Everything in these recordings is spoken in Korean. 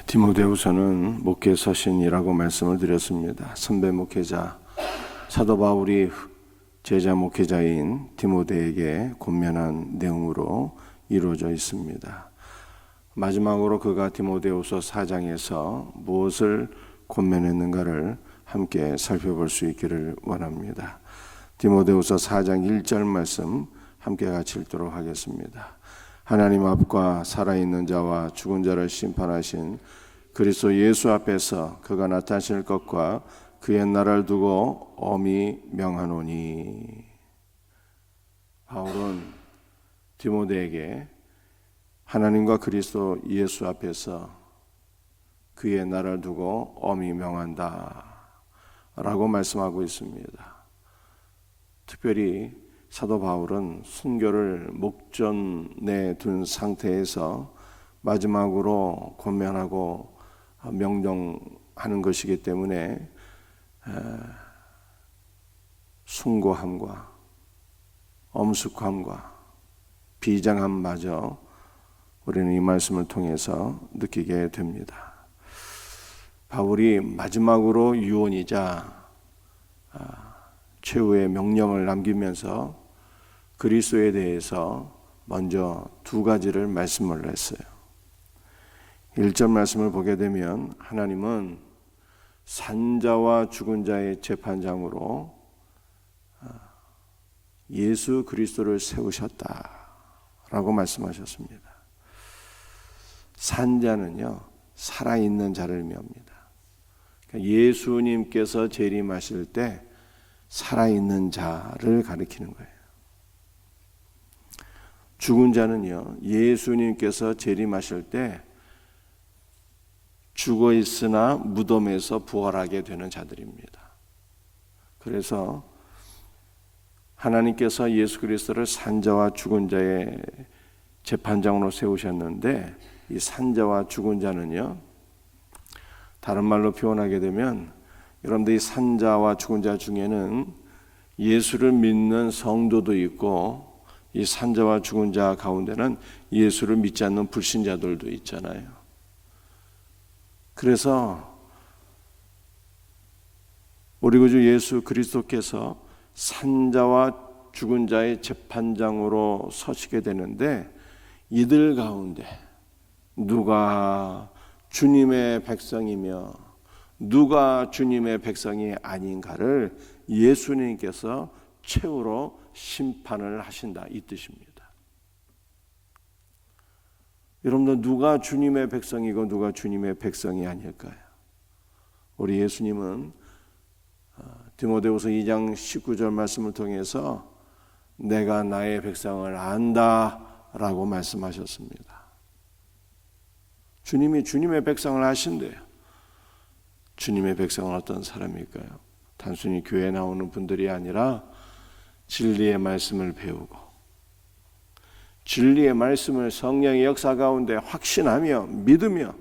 디모데후서는 목회 서신이라고 말씀을 드렸습니다. 선배 목회자 사도 바울이 제자 목회자인 디모데에게 권면한 내용으로 이루어져 있습니다. 마지막으로 그가 디모데후서 4장에서 무엇을 권면했는가를 함께 살펴볼 수 있기를 원합니다. 디모데후서 4장 1절 말씀 함께 같이 읽도록 하겠습니다. 하나님 앞과 살아있는 자와 죽은 자를 심판하신 그리스도 예수 앞에서 그가 나타나실 것과 그의 나라를 두고 엄히 명하노니. 바울은 디모데에게 하나님과 그리스도 예수 앞에서 그의 나라를 두고 엄히 명한다 라고 말씀하고 있습니다. 특별히 사도 바울은 순교를 목전에 둔 상태에서 마지막으로 권면하고 명령하는 것이기 때문에 숭고함과 엄숙함과 비장함마저 우리는 이 말씀을 통해서 느끼게 됩니다. 바울이 마지막으로 유언이자 최후의 명령을 남기면서 그리스도에 대해서 먼저 두 가지를 말씀을 했어요. 1절 말씀을 보게 되면 하나님은 산자와 죽은 자의 재판장으로 예수 그리스도를 세우셨다라고 말씀하셨습니다. 산자는요, 살아있는 자를 의미합니다. 그러니까 예수님께서 재림하실 때 살아있는 자를 가리키는 거예요. 죽은 자는요, 예수님께서 재림하실 때 죽어 있으나 무덤에서 부활하게 되는 자들입니다. 그래서 하나님께서 예수 그리스도를 산자와 죽은 자의 재판장으로 세우셨는데, 이 산자와 죽은 자는요, 다른 말로 표현하게 되면 여러분들이 산자와 죽은 자 중에는 예수를 믿는 성도도 있고, 이 산자와 죽은 자 가운데는 예수를 믿지 않는 불신자들도 있잖아요. 그래서 우리 구주 예수 그리스도께서 산자와 죽은 자의 재판장으로 서시게 되는데, 이들 가운데 누가 주님의 백성이며 누가 주님의 백성이 아닌가를 예수님께서 최후로 심판을 하신다, 이 뜻입니다. 여러분들, 누가 주님의 백성이고 누가 주님의 백성이 아닐까요? 우리 예수님은 디모데후서 2장 19절 말씀을 통해서 내가 나의 백성을 안다 라고 말씀하셨습니다. 주님이 주님의 백성을 하신대요. 주님의 백성은 어떤 사람일까요? 단순히 교회에 나오는 분들이 아니라 진리의 말씀을 배우고 진리의 말씀을 성령의 역사 가운데 확신하며 믿으며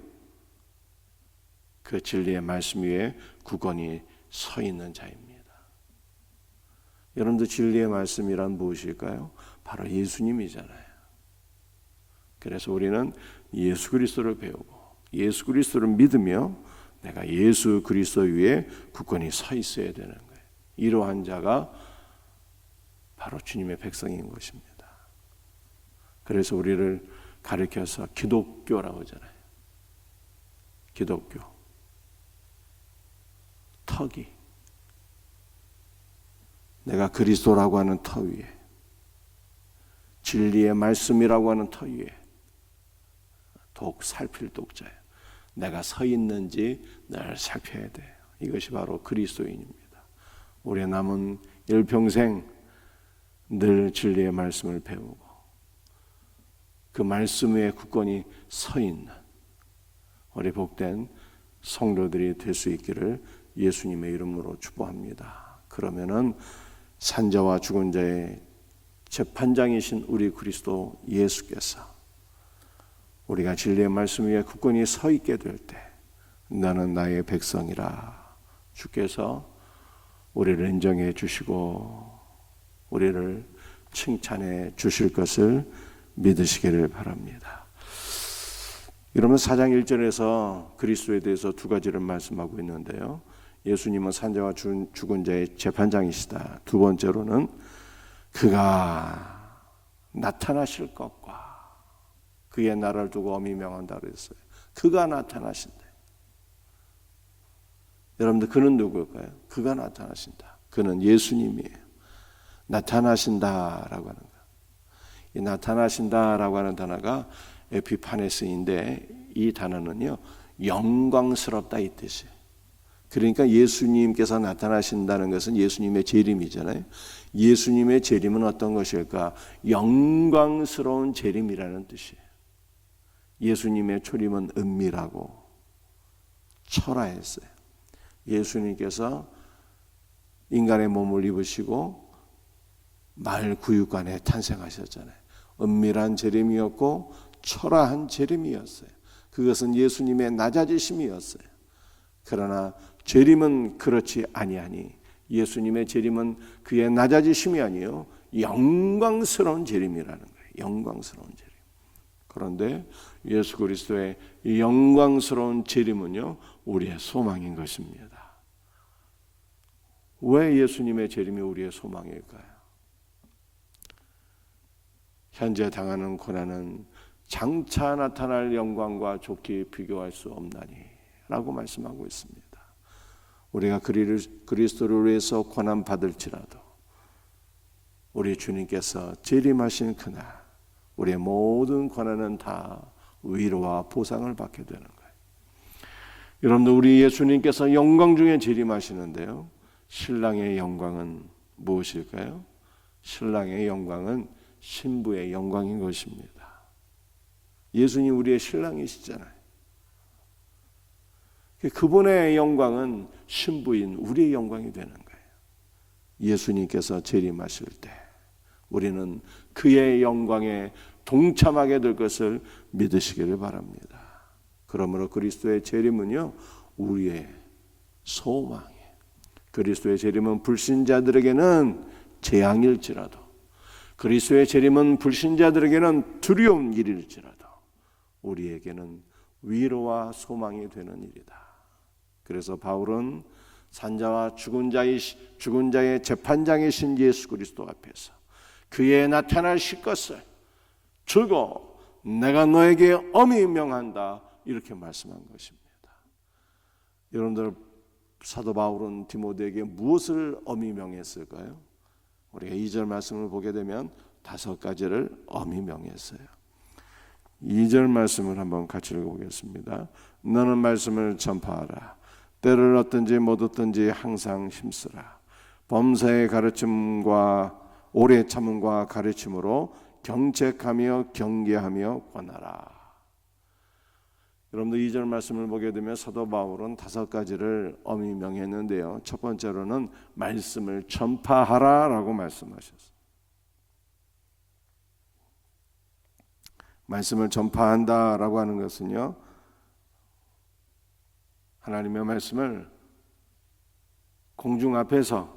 그 진리의 말씀 위에 굳건히 서 있는 자입니다. 여러분들, 진리의 말씀이란 무엇일까요? 바로 예수님이잖아요. 그래서 우리는 예수 그리스도를 배우고 예수 그리스도를 믿으며 내가 예수 그리스도 위에 굳건히 서 있어야 되는 거예요. 이러한 자가 바로 주님의 백성인 것입니다. 그래서 우리를 가리켜서 기독교라고 하잖아요. 기독교. 터기. 내가 그리스도라고 하는 터 위에, 진리의 말씀이라고 하는 터 위에 살필 독자예요. 내가 서 있는지 늘 살펴야 돼요. 이것이 바로 그리스도인입니다. 우리의 남은 일평생 늘 진리의 말씀을 배우고 그 말씀 위에 굳건히 서 있는 우리 복된 성도들이 될 수 있기를 예수님의 이름으로 축복합니다. 그러면은 산자와 죽은 자의 재판장이신 우리 그리스도 예수께서 우리가 진리의 말씀 위에 굳건히 서 있게 될 때 나는 나의 백성이라 주께서 우리를 인정해 주시고 우리를 칭찬해 주실 것을 믿으시기를 바랍니다. 여러분 4장 1절에서 그리스도에 대해서 두 가지를 말씀하고 있는데요. 예수님은 산자와 죽은 자의 재판장이시다. 두 번째로는 그가 나타나실 것과 그의 나라를 두고 엄히 명한다 그랬어요. 그가 나타나신다. 여러분들 그는 누구일까요? 그가 나타나신다. 그는 예수님이에요. 나타나신다라고 하는 거. 이 나타나신다라고 하는 단어가 에피파네스인데 이 단어는요 영광스럽다 이 뜻이에요. 그러니까 예수님께서 나타나신다는 것은 예수님의 재림이잖아요. 예수님의 재림은 어떤 것일까? 영광스러운 재림이라는 뜻이에요. 예수님의 초림은 은밀하고 철화했어요. 예수님께서 인간의 몸을 입으시고 마을 구육관에 탄생하셨잖아요. 은밀한 재림이었고 철화한 재림이었어요. 그것은 예수님의 낮아지심이었어요. 그러나 재림은 그렇지 아니하니 예수님의 재림은 그의 낮아지심이 아니요 영광스러운 재림이라는 거예요. 영광스러운 재림. 그런데 예수 그리스도의 이 영광스러운 재림은요 우리의 소망인 것입니다. 왜 예수님의 재림이 우리의 소망일까요? 현재 당하는 고난은 장차 나타날 영광과 좋게 비교할 수 없나니 라고 말씀하고 있습니다. 우리가 그리스도를 위해서 고난 받을지라도 우리 주님께서 재림하신 그날 우리의 모든 고난은 다 위로와 보상을 받게 되는 거예요. 여러분들 우리 예수님께서 영광 중에 재림하시는데요. 신랑의 영광은 무엇일까요? 신랑의 영광은 신부의 영광인 것입니다. 예수님 우리의 신랑이시잖아요. 그분의 영광은 신부인 우리의 영광이 되는 거예요. 예수님께서 재림하실 때 우리는 그의 영광에 동참하게 될 것을 믿으시기를 바랍니다. 그러므로 그리스도의 재림은요 우리의 소망이에요. 그리스도의 재림은 불신자들에게는 재앙일지라도 그리스도의 재림은 불신자들에게는 두려운 일일지라도 우리에게는 위로와 소망이 되는 일이다. 그래서 바울은 산자와 죽은 자의 재판장이신 예수 그리스도 앞에서 그의 나타나실 것을 주고 내가 너에게 엄히 명한다 이렇게 말씀한 것입니다. 여러분들 사도 바울은 디모데에게 무엇을 엄히 명했을까요? 우리가 2절 말씀을 보게 되면 5가지를 엄히 명했어요. 2절 말씀을 한번 같이 읽어보겠습니다. 너는 말씀을 전파하라. 때를 얻든지 못 얻든지 항상 힘쓰라. 범사의 가르침과 오래 참음과 가르침으로 경책하며 경계하며 권하라. 여러분들 2절 말씀을 보게 되면 사도 바울은 5가지를 엄히 명했는데요. 첫 번째로는 말씀을 전파하라라고 말씀하셨어요. 말씀을 전파한다라고 하는 것은요, 하나님의 말씀을 공중 앞에서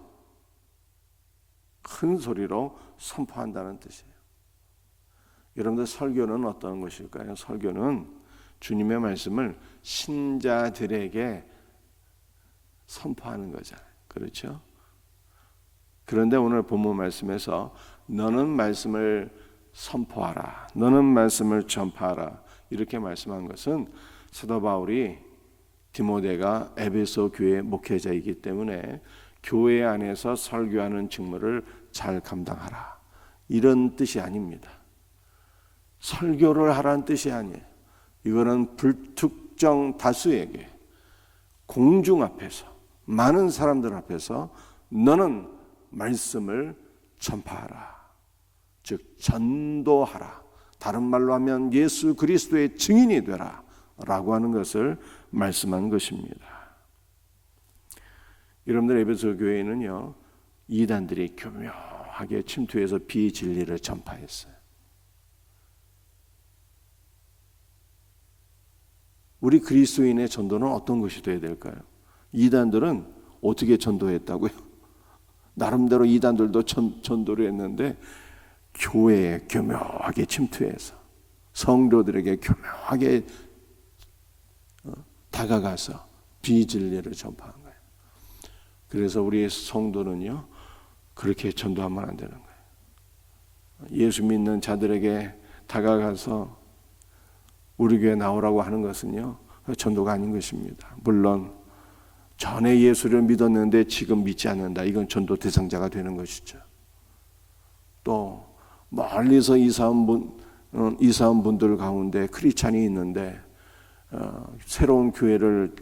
큰 소리로 선포한다는 뜻이에요. 여러분들 설교는 어떤 것일까요? 설교는 주님의 말씀을 신자들에게 선포하는 거잖아요. 그렇죠? 그런데 오늘 본문 말씀에서 너는 말씀을 선포하라. 너는 말씀을 전파하라. 이렇게 말씀한 것은 사도 바울이 디모데가 에베소 교회 목회자이기 때문에 교회 안에서 설교하는 직무를 잘 감당하라. 이런 뜻이 아닙니다. 설교를 하라는 뜻이 아니에요. 이거는 불특정 다수에게 공중 앞에서 많은 사람들 앞에서 너는 말씀을 전파하라. 즉 전도하라. 다른 말로 하면 예수 그리스도의 증인이 되라 라고 하는 것을 말씀한 것입니다. 여러분들 에베소 교회는요 이단들이 교묘하게 침투해서 비진리를 전파했어요. 우리 그리스도인의 전도는 어떤 것이 되어야 될까요? 이단들은 어떻게 전도했다고요? 나름대로 이단들도 전도를 했는데 교회에 교묘하게 침투해서 성도들에게 교묘하게 다가가서 비진리를 전파한 거예요. 그래서 우리 성도는요, 그렇게 전도하면 안 되는 거예요. 예수 믿는 자들에게 다가가서 우리 교회 나오라고 하는 것은요, 전도가 아닌 것입니다. 물론 전에 예수를 믿었는데 지금 믿지 않는다, 이건 전도 대상자가 되는 것이죠. 또 멀리서 이사한 분들 가운데 크리스찬이 있는데 새로운 교회를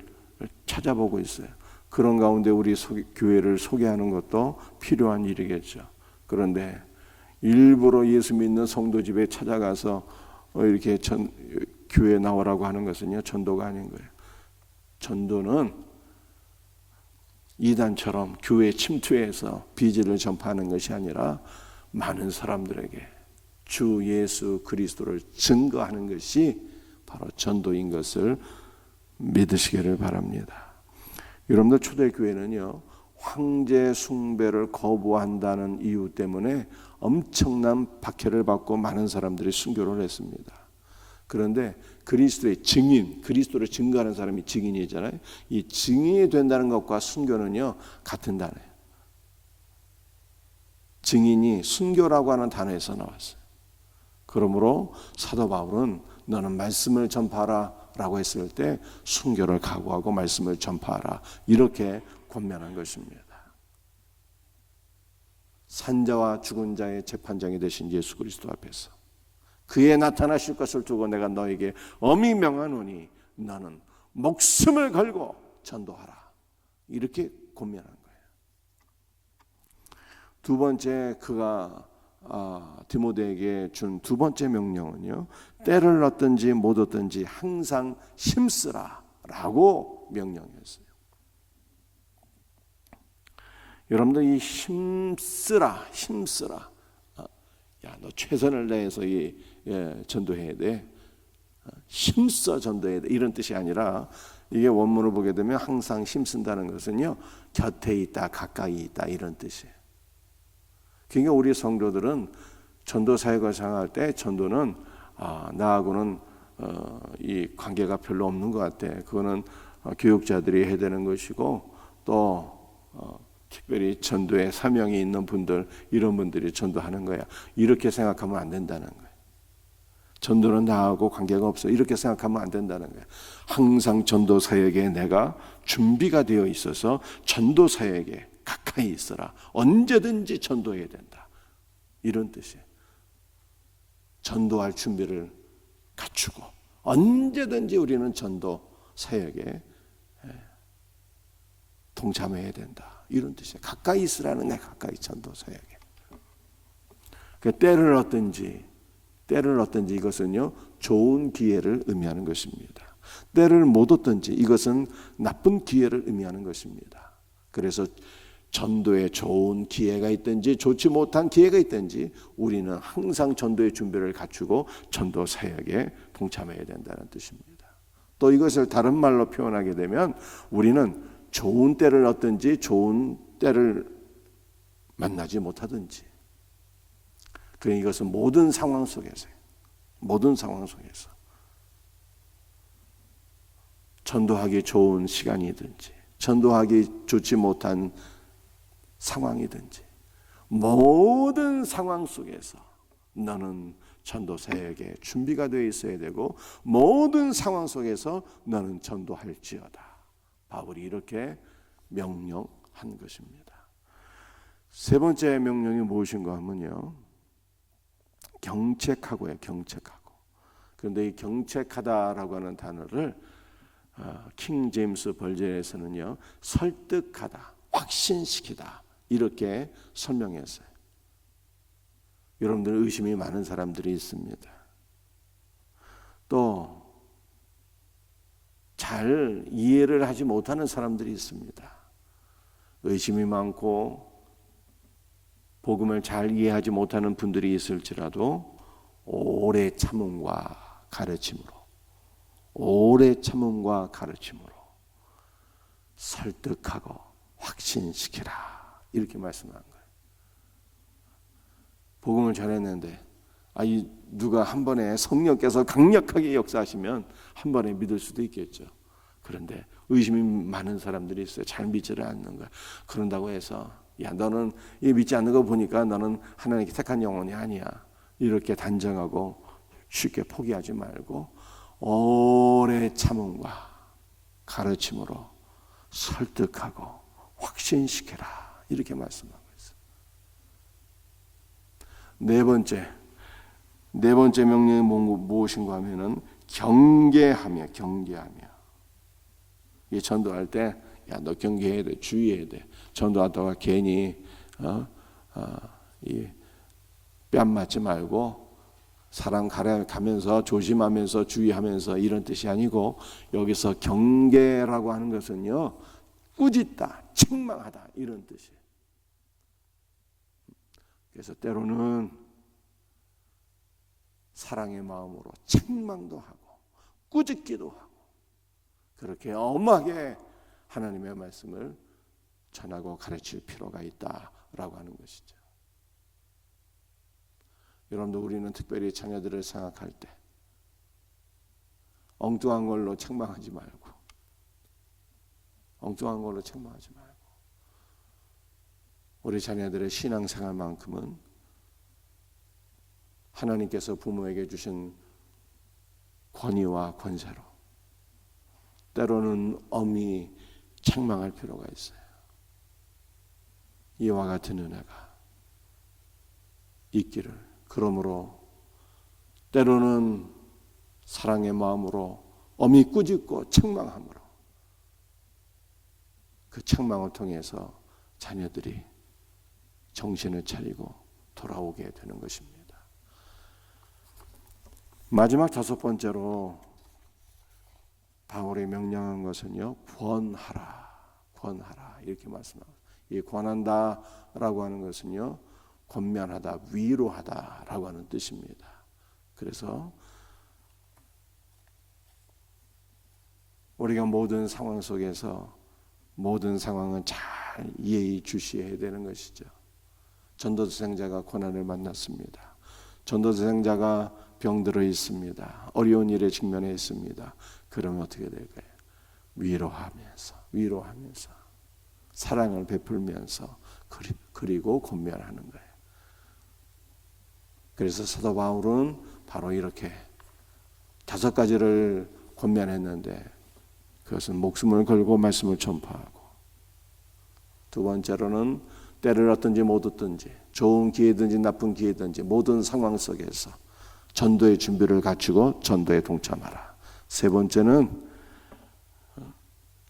찾아보고 있어요. 그런 가운데 우리 교회를 소개하는 것도 필요한 일이겠죠. 그런데 일부러 예수 믿는 성도 집에 찾아가서 이렇게 교회 나오라고 하는 것은요, 전도가 아닌 거예요. 전도는 이단처럼 교회 침투해서 비질을 전파하는 것이 아니라 많은 사람들에게 주 예수 그리스도를 증거하는 것이 바로 전도인 것을 믿으시기를 바랍니다. 여러분들 초대교회는요, 황제 숭배를 거부한다는 이유 때문에 엄청난 박해를 받고 많은 사람들이 순교를 했습니다. 그런데 그리스도의 증인, 그리스도를 증거하는 사람이 증인이잖아요. 이 증인이 된다는 것과 순교는요, 같은 단어예요. 증인이 순교라고 하는 단어에서 나왔어요. 그러므로 사도 바울은 너는 말씀을 전파하라 라고 했을 때 순교를 각오하고 말씀을 전파하라, 이렇게 권면한 것입니다. 산자와 죽은 자의 재판장이 되신 예수 그리스도 앞에서 그의 나타나실 것을 두고 내가 너에게 엄히 명하노니 너는 목숨을 걸고 전도하라, 이렇게 권면한 거예요. 두 번째, 그가 디모데에게 준 두 번째 명령은요, 때를 얻든지 못 얻든지 항상 힘쓰라 라고 명령했어요. 여러분들 이 힘쓰라, 야, 너 최선을 다해서 전도해야 돼, 힘써 전도해야 돼, 이런 뜻이 아니라, 이게 원문을 보게 되면 항상 힘쓴다는 것은요, 곁에 있다, 가까이 있다, 이런 뜻이에요. 그러니까 우리 성도들은 전도 사역을 생각할 때 전도는 나하고는 이 관계가 별로 없는 것 같아. 그거는 교육자들이 해야 되는 것이고, 또 특별히 전도에 사명이 있는 분들, 이런 분들이 전도하는 거야, 이렇게 생각하면 안 된다는 거예요. 전도는 나하고 관계가 없어, 이렇게 생각하면 안 된다는 거예요. 항상 전도 사역에 내가 준비가 되어 있어서 전도 사역에 가까이 있어라, 언제든지 전도해야 된다, 이런 뜻이에요. 전도할 준비를 갖추고 언제든지 우리는 전도 사역에 동참해야 된다, 이런 뜻이에요. 가까이 있으라는 게 가까이 전도 사역에. 때를 얻든지 이것은요, 좋은 기회를 의미하는 것입니다. 때를 못 얻든지 이것은 나쁜 기회를 의미하는 것입니다. 그래서 전도에 좋은 기회가 있든지 좋지 못한 기회가 있든지 우리는 항상 전도의 준비를 갖추고 전도 사역에 동참해야 된다는 뜻입니다. 또 이것을 다른 말로 표현하게 되면 우리는 좋은 때를 얻든지 좋은 때를 만나지 못하든지, 그러니까 이것은 모든 상황 속에서 전도하기 좋은 시간이든지 전도하기 좋지 못한 상황이든지 모든 상황 속에서 너는 전도 사역에 준비가 되어 있어야 되고, 모든 상황 속에서 너는 전도할지어다, 바울이 이렇게 명령한 것입니다. 세 번째 명령이 무엇인가 하면요, 경책하고요. 경책하고. 그런데 이 경책하다라고 하는 단어를 킹 제임스 벌전에서는요, 설득하다, 확신시키다, 이렇게 설명했어요. 여러분들 의심이 많은 사람들이 있습니다. 또 잘 이해를 하지 못하는 사람들이 있습니다. 의심이 많고 복음을 잘 이해하지 못하는 분들이 있을지라도 오래 참음과 가르침으로 설득하고 확신시키라, 이렇게 말씀한 거예요. 복음을 전했는데 누가 한 번에 성령께서 강력하게 역사하시면 한 번에 믿을 수도 있겠죠. 그런데 의심이 많은 사람들이 있어요. 잘 믿지를 않는 거야. 그런다고 해서 야, 너는 이 믿지 않는 거 보니까 너는 하나님께 택한 영혼이 아니야. 이렇게 단정하고 쉽게 포기하지 말고 오래 참음과 가르침으로 설득하고 확신시켜라. 이렇게 말씀하고 있어요. 네 번째 명령이 무엇인가 하면은 경계하며. 이 전도할 때, 야, 너 경계해야 돼, 주의해야 돼. 전도하다가 괜히 이 뺨 맞지 말고 사람 가면서 조심하면서 주의하면서 이런 뜻이 아니고, 여기서 경계라고 하는 것은요, 꾸짖다, 책망하다 이런 뜻이에요. 그래서 때로는 사랑의 마음으로 책망도 하고 꾸짖기도 하고 그렇게 엄하게 하나님의 말씀을 전하고 가르칠 필요가 있다라고 하는 것이죠. 여러분들, 우리는 특별히 자녀들을 생각할 때 엉뚱한 걸로 책망하지 말고 우리 자녀들의 신앙생활만큼은 하나님께서 부모에게 주신 권위와 권세로 때로는 엄히 책망할 필요가 있어요. 이와 같은 은혜가 있기를. 그러므로 때로는 사랑의 마음으로 엄히 꾸짖고 책망함으로 그 책망을 통해서 자녀들이 정신을 차리고 돌아오게 되는 것입니다. 마지막 5번째로 바울이 명령한 것은요, 권하라 이렇게 말씀합니다. 이 권한다라고 하는 것은요, 권면하다, 위로하다라고 하는 뜻입니다. 그래서 우리가 모든 상황 속에서 모든 상황은 잘 예의주시해야 되는 것이죠. 전도생자가 고난을 만났습니다. 전도생자가 병들어 있습니다. 어려운 일에 직면해 있습니다. 그러면 어떻게 될까요? 위로하면서 사랑을 베풀면서 그리고 권면하는 거예요. 그래서 사도 바울은 바로 이렇게 5가지를 권면했는데, 그것은 목숨을 걸고 말씀을 전파하고, 두 번째로는 때를 얻든지 못 얻든지, 좋은 기회든지 나쁜 기회든지 모든 상황 속에서 전도의 준비를 갖추고 전도에 동참하라. 세 번째는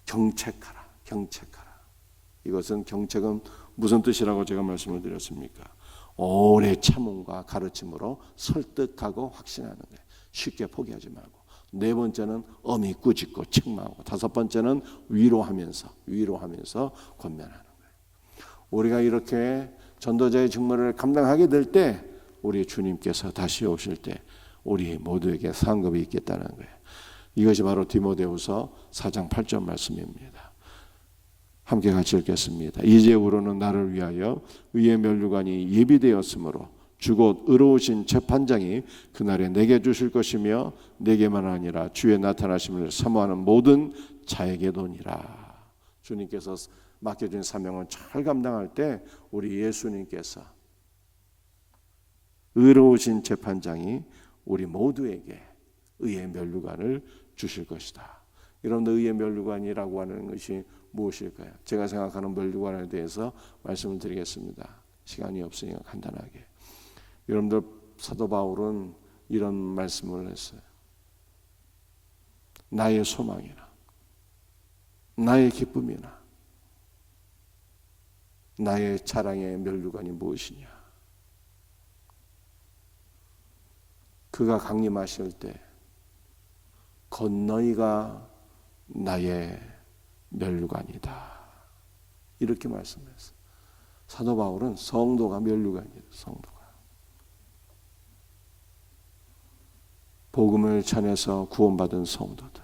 경책하라. 이것은 경책은 무슨 뜻이라고 제가 말씀을 드렸습니까? 오래 참음과 가르침으로 설득하고 확신하는 거예요. 쉽게 포기하지 말고. 네 번째는 엄히 꾸짖고 책망하고, 5번째는 위로하면서 권면하는 거예요. 우리가 이렇게 전도자의 직무를 감당하게 될 때 우리 주님께서 다시 오실 때 우리 모두에게 상급이 있겠다는 거예요. 이것이 바로 디모데후서 4장 8절 말씀입니다. 함께 같이 읽겠습니다. 이제후로는 나를 위하여 의의 면류관이 예비되었으므로 주곧 의로우신 재판장이 그날에 내게 주실 것이며 내게만 아니라 주의 나타나심을 사모하는 모든 자에게도니라. 주님께서 맡겨준 사명을 잘 감당할 때 우리 예수님께서 의로우신 재판장이 우리 모두에게 의의 면류관을 주실 것이다. 여러분들, 의의 면류관이라고 하는 것이 무엇일까요? 제가 생각하는 면류관에 대해서 말씀을 드리겠습니다. 시간이 없으니까 간단하게. 여러분들, 사도 바울은 이런 말씀을 했어요. 나의 소망이나 나의 기쁨이나 나의 자랑의 면류관이 무엇이냐? 그가 강림하실 때 건너이가 나의 면류관이다. 이렇게 말씀했어요. 사도 바울은 성도가 면류관이에요. 성도가. 복음을 전해서 구원받은 성도들,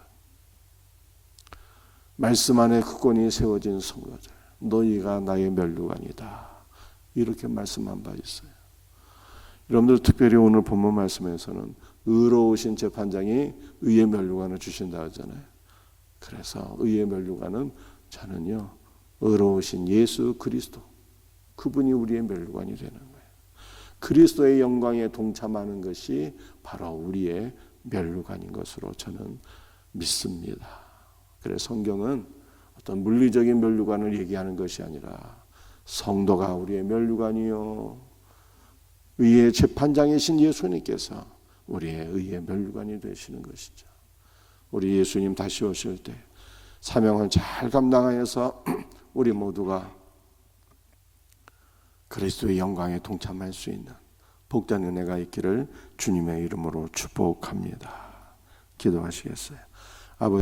말씀 안에 굳건히 세워진 성도들, 너희가 나의 면류관이다. 이렇게 말씀한 바 있어요. 여러분들, 특별히 오늘 본문 말씀에서는 의로우신 재판장이 의의 면류관을 주신다 하잖아요. 그래서 의의 면류관은 저는요, 의로우신 예수 그리스도, 그분이 우리의 면류관이 되는 거예요. 그리스도의 영광에 동참하는 것이 바로 우리의 면류관인 것으로 저는 믿습니다. 그래서 성경은 어떤 물리적인 면류관을 얘기하는 것이 아니라 성도가 우리의 면류관이요, 의의 재판장이신 예수님께서 우리의 의의 면류관이 되시는 것이죠. 우리 예수님 다시 오실 때 사명을 잘 감당하여서 우리 모두가 그리스도의 영광에 동참할 수 있는 복된 은혜가 있기를 주님의 이름으로 축복합니다. 기도하시겠어요? 아버지